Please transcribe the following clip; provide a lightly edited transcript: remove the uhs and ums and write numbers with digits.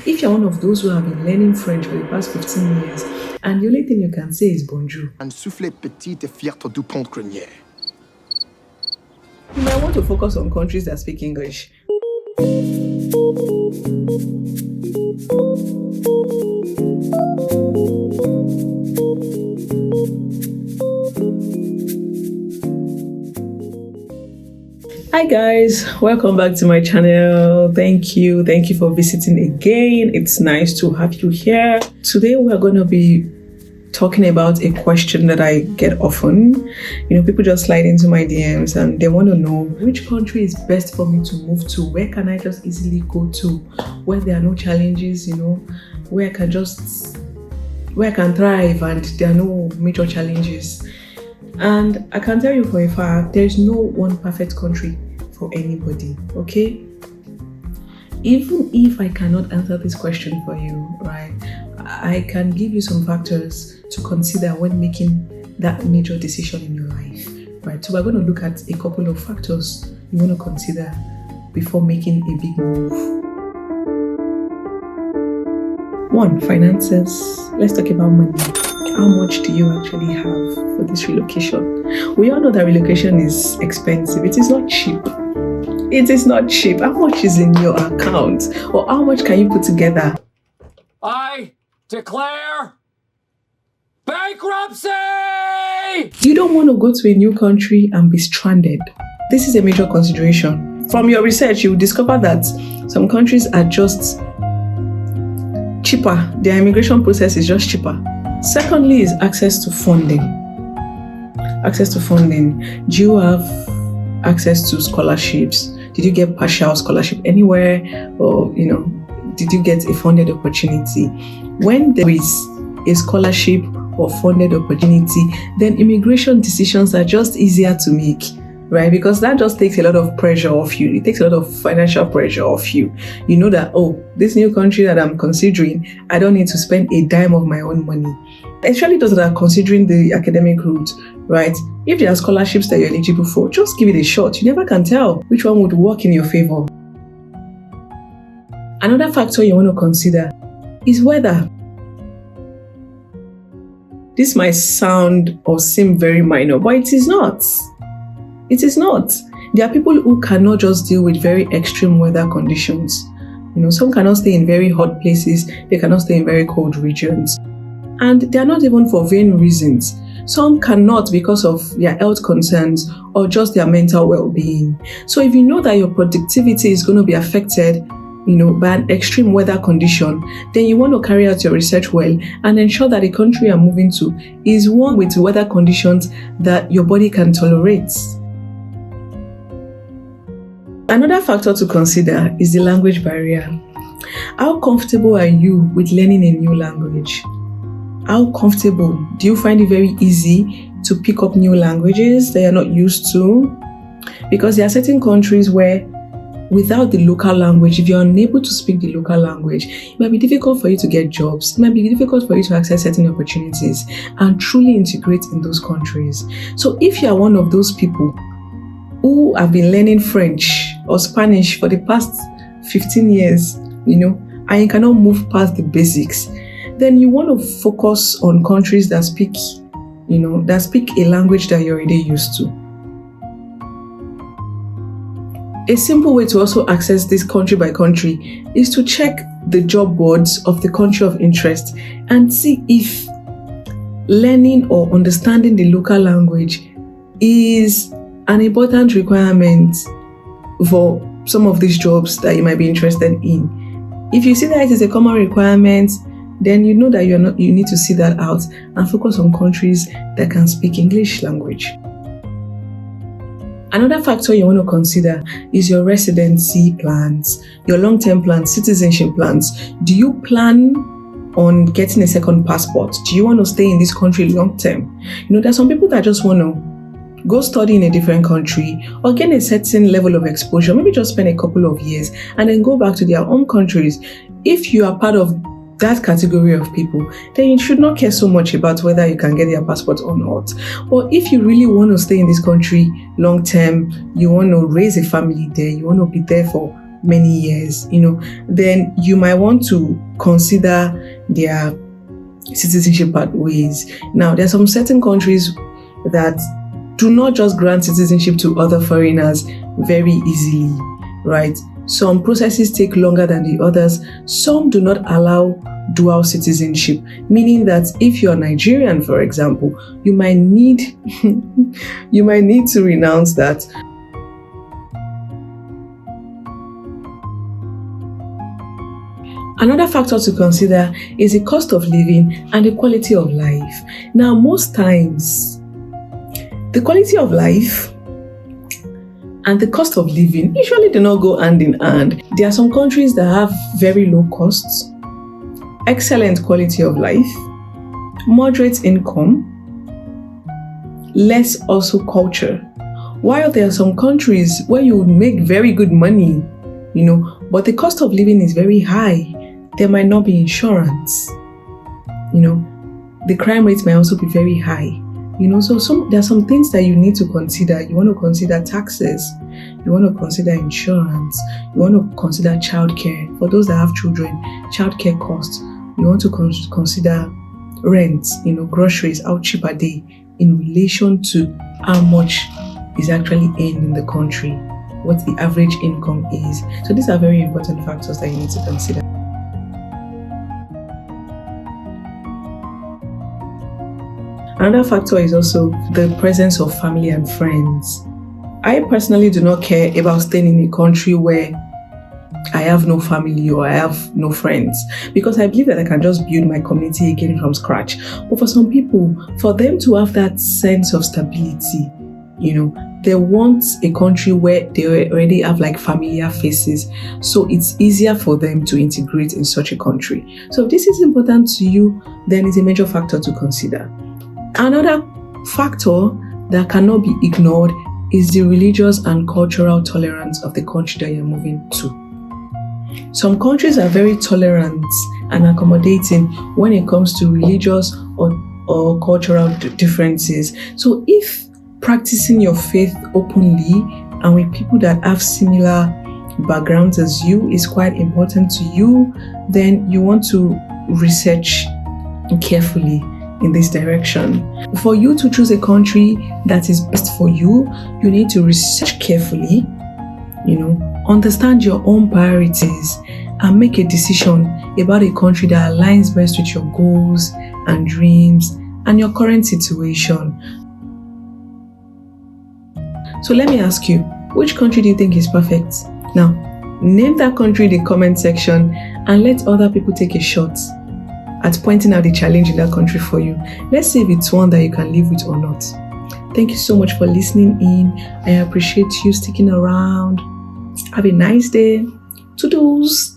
If you're one of those who have been learning French for the past 15 years and the only thing you can say is bonjour, Un soufflet petit et fier ton dupont de crinière. you might want to focus on countries that speak English. Hi guys, welcome back to my channel. Thank you for visiting again. It's nice to have you here. Today we're going to be talking about a question that I get often. People just slide into my DMs and they want to know which country is best for me to move to. Where can I just easily go to, where there are no challenges, where I can thrive and there are no major challenges. And I can tell you for a fact, there's no one perfect country for anybody, okay? Even if I cannot answer this question for you, right, I can give you some factors to consider when making that major decision in your life, right? So we're going to look at a couple of factors you want to consider before making a big move. One, finances. Let's talk about money. How much do you actually have for this relocation? We all know that relocation is expensive. It is not cheap. It is not cheap. How much is in your account? Or how much can you put together? I declare bankruptcy! You don't want to go to a new country and be stranded. This is a major consideration. From your research, you will discover that some countries are just cheaper. Their immigration process is just cheaper. Secondly is access to funding. Access to funding. Do you have access to scholarships? Did you get partial scholarship anywhere? Or, did you get a funded opportunity? When there is a scholarship or funded opportunity, then immigration decisions are just easier to make, right? Because that just takes a lot of pressure off you. It takes a lot of financial pressure off you. You know that, this new country that I'm considering, I don't need to spend a dime of my own money. Especially those that are considering the academic route, right? If there are scholarships that you're eligible for, just give it a shot. You never can tell which one would work in your favor. Another factor you want to consider is weather. This might sound or seem very minor, but it is not. It is not. There are people who cannot just deal with very extreme weather conditions. Some cannot stay in very hot places. They cannot stay in very cold regions. And they are not even for vain reasons. Some cannot because of their health concerns or just their mental well-being. So if you know that your productivity is going to be affected, by an extreme weather condition, then you want to carry out your research well and ensure that the country you're moving to is one with weather conditions that your body can tolerate. Another factor to consider is the language barrier. How comfortable are you with learning a new language? How comfortable? Do you find it very easy to pick up new languages that you're not used to? Because there are certain countries where without the local language, if you're unable to speak the local language, it might be difficult for you to get jobs. It might be difficult for you to access certain opportunities and truly integrate in those countries. So if you are one of those people who have been learning French or Spanish for the past 15 years, and you cannot move past the basics, then you want to focus on countries that speak a language that you're already used to. A simple way to also access this country by country is to check the job boards of the country of interest and see if learning or understanding the local language is an important requirement for some of these jobs that you might be interested in. If you see that it is a common requirement, then you know that you need to see that out and focus on countries that can speak English language. Another factor you want to consider is your residency plans, your long-term plans, citizenship plans. Do you plan on getting a second passport? Do you want to stay in this country long-term? There's some people that just want to go study in a different country or gain a certain level of exposure, maybe just spend a couple of years and then go back to their own countries. If you are part of that category of people, then you should not care so much about whether you can get their passport or not. Or if you really want to stay in this country long term, you want to raise a family there, you want to be there for many years, then you might want to consider their citizenship pathways. Now, there are some certain countries that do not just grant citizenship to other foreigners very easily, right? Some processes take longer than the others. Some do not allow dual citizenship, meaning that if you're Nigerian, for example, you might need to renounce that. Another factor to consider is the cost of living and the quality of life. Now, most times, the quality of life and the cost of living usually do not go hand in hand. There are some countries that have very low costs, excellent quality of life, moderate income, less also culture. While there are some countries where you make very good money, but the cost of living is very high. There might not be insurance. The crime rates might also be very high. So there are some things that you need to consider. You want to consider taxes. You want to consider insurance. You want to consider childcare. For those that have children, childcare costs. You want to consider rent, groceries, how cheap are they in relation to how much is actually earned in the country, what the average income is. So these are very important factors that you need to consider. Another factor is also the presence of family and friends. I personally do not care about staying in a country where I have no family or I have no friends, because I believe that I can just build my community again from scratch. But for some people, for them to have that sense of stability, they want a country where they already have like familiar faces, so it's easier for them to integrate in such a country. So if this is important to you, then it's a major factor to consider. Another factor that cannot be ignored is the religious and cultural tolerance of the country that you're moving to. Some countries are very tolerant and accommodating when it comes to religious or cultural differences. So if practicing your faith openly and with people that have similar backgrounds as you is quite important to you, then you want to research carefully in this direction. For you to choose a country that is best for you, you need to research carefully, understand your own priorities and make a decision about a country that aligns best with your goals and dreams and your current situation. So let me ask you, which country do you think is perfect? Now, name that country in the comment section and let other people take a shot at pointing out the challenge in that country for you. Let's see if it's one that you can live with or not. Thank you so much for listening in. I appreciate you sticking around. Have a nice day. Toodles.